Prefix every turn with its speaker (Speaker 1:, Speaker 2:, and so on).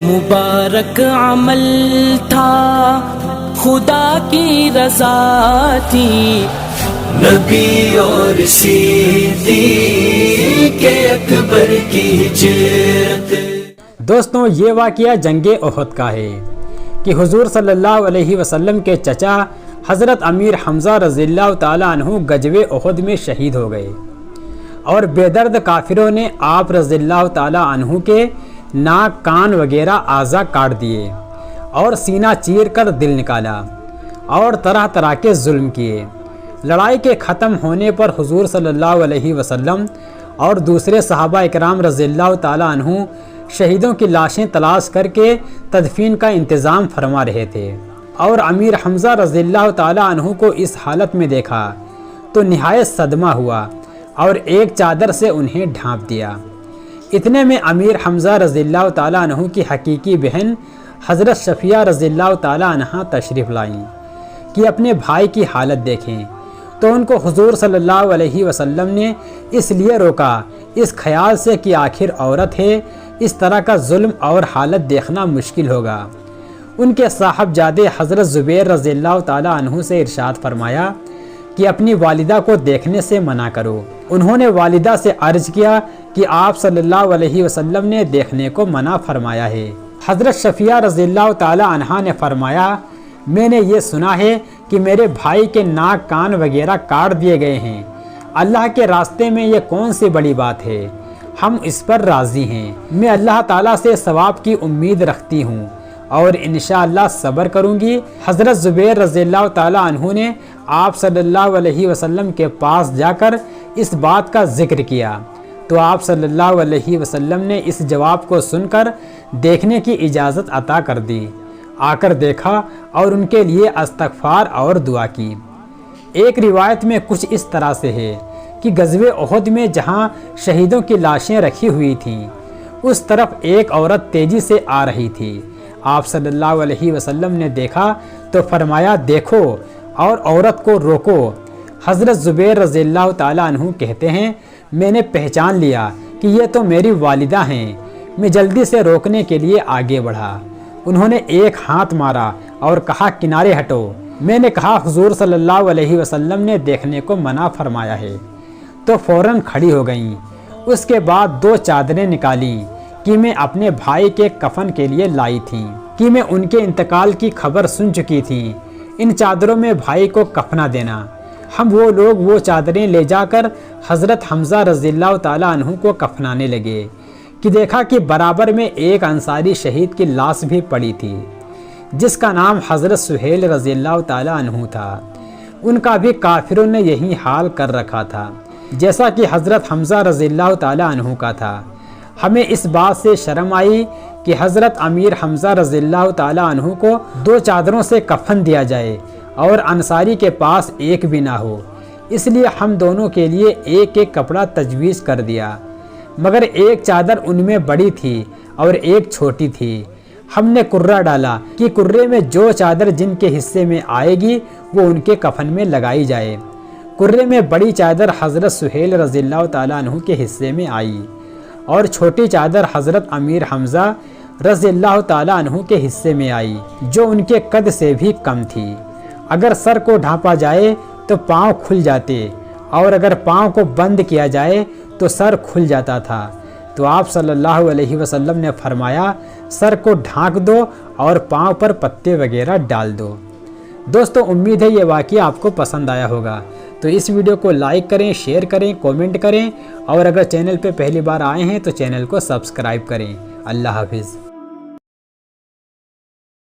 Speaker 1: मुबारक अमल था, खुदा की रजा थी, नबी और सिद्दीक़ अकबर की हिजरत।
Speaker 2: दोस्तों, ये वाक़या जंगे ओहद का है कि हुजूर सल्लल्लाहु अलैहि वसल्लम के चचा हज़रत अमीर हमज़ा रज़ियल्लाहु ताला अन्हु गज़वे ओहद में शहीद हो गए और बेदर्द काफिरों ने आप रज़ियल्लाहु ताला अन्हु के नाक, कान वगैरह आज़ा काट दिए और सीना चीर कर दिल निकाला और तरह तरह के जुल्म किए। लड़ाई के ख़त्म होने पर हुजूर सल्लल्लाहु अलैहि वसल्लम और दूसरे सहाबा इकराम रज़ियल्लाहु ताला अन्हु शहीदों की लाशें तलाश करके तदफीन का इंतज़ाम फरमा रहे थे और अमीर हमज़ा रज़ियल्लाहु ताला अन्हु को इस हालत में देखा तो निहायत सदमा हुआ और एक चादर से उन्हें ढांप दिया। इतने में अमीर हमज़ा रज़ियल्लाहु ताला अन्हु की हकीकी बहन हज़रत शफ़िया रज़ियल्लाहु ताला अन्हा तशरीफ़ लाईं कि अपने भाई की हालत देखें। तो उनको हुजूर सल्लल्लाहु अलैहि वसल्लम ने इसलिए रोका, इस ख्याल से कि आखिर औरत है, इस तरह का जुल्म और हालत देखना मुश्किल होगा। उनके साहबजादे हज़रत ज़ुबैर रज़ियल्लाहु ताला अन्हु से इरशाद फरमाया कि अपनी वालिदा को देखने से मना करो। उन्होंने वालिदा से अर्ज़ किया कि आप सल्लल्लाहु अलैहि वसल्लम ने देखने को मना फरमाया है। हज़रत शफ़िया रज़ियल्लाहु ताला अन्हा ने फरमाया, मैंने ये सुना है कि मेरे भाई के नाक, कान वगैरह काट दिए गए हैं। अल्लाह के रास्ते में ये कौन सी बड़ी बात है, हम इस पर राज़ी हैं। मैं अल्लाह ताला से सवाब की उम्मीद रखती हूँ और इंशाअल्लाह सब्र करूँगी। हज़रत ज़ुबैर रज़ियल्लाहु ताला अन्हु ने आप सल्लल्लाहु अलैहि वसल्लम के पास जाकर इस बात का ज़िक्र किया तो आप सल्लल्लाहु अलैहि वसल्लम ने इस जवाब को सुनकर देखने की इजाज़त अता कर दी। आकर देखा और उनके लिए इस्तग़फ़ार और दुआ की। एक रिवायत में कुछ इस तरह से है कि गज़वे ओहद में जहाँ शहीदों की लाशें रखी हुई थीं, उस तरफ एक औरत तेज़ी से आ रही थी। आप सल्लल्लाहु अलैहि वसल्लम ने देखा तो फरमाया, देखो और औरत को रोको। हज़रत ज़ुबैर रज़ियल्लाहु ताला अन्हु कहते हैं, मैंने पहचान लिया कि ये तो मेरी वालिदा हैं। मैं जल्दी से रोकने के लिए आगे बढ़ा। उन्होंने एक हाथ मारा और कहा, किनारे हटो। मैंने कहा, हुजूर सल्लल्लाहु अलैहि वसल्लम ने देखने को मना फरमाया है। तो फ़ौरन खड़ी हो गईं। उसके बाद 2 चादरें निकाली कि मैं अपने भाई के कफन के लिए लाई थी, कि मैं उनके इंतकाल की खबर सुन चुकी थी। इन चादरों में भाई को कफना देना। हम वो लोग वो चादरें ले जाकर हज़रत हमज़ा रज़ियल्लाहु ताला अन्हु को कफनाने लगे कि देखा कि बराबर में एक अंसारी शहीद की लाश भी पड़ी थी जिसका नाम हज़रत सुहेल रज़ियल्लाहु ताला अन्हु था। उनका भी काफिरों ने यही हाल कर रखा था जैसा कि हज़रत हमज़ा रज़ियल्लाहु ताला अन्हु का था। हमें इस बात से शर्म आई कि हज़रत अमीर हमज़ा रज़ियल्लाहु ताला अन्हु को 2 चादरों से कफन दिया जाए और अंसारी के पास एक भी ना हो, इसलिए हम दोनों के लिए एक एक कपड़ा तजवीज़ कर दिया, मगर एक चादर उनमें बड़ी थी और एक छोटी थी। हमने कुर्रा डाला कि कुर्रे में जो चादर जिनके हिस्से में आएगी वो उनके कफन में लगाई जाए। कुर्रे में बड़ी चादर हज़रत सुहेल रज़ियल्लाहु ताला अन्हु के हिस्से में आई और छोटी चादर हज़रत अमीर हमज़ा रज़ियल्लाहु ताला अन्हु के हिस्से में आई, जो उनके कद से भी कम थी। अगर सर को ढांपा जाए तो पाँव खुल जाते और अगर पाँव को बंद किया जाए तो सर खुल जाता था। तो आप सल्लल्लाहु अलैहि वसल्लम ने फरमाया, सर को ढांक दो और पाँव पर पत्ते वगैरह डाल दो। दोस्तों, उम्मीद है ये वाक़या आपको पसंद आया होगा। तो इस वीडियो को लाइक करें, शेयर करें, कमेंट करें और अगर चैनल पे पहली बार आए हैं तो चैनल को सब्सक्राइब करें। अल्लाह हाफिज़।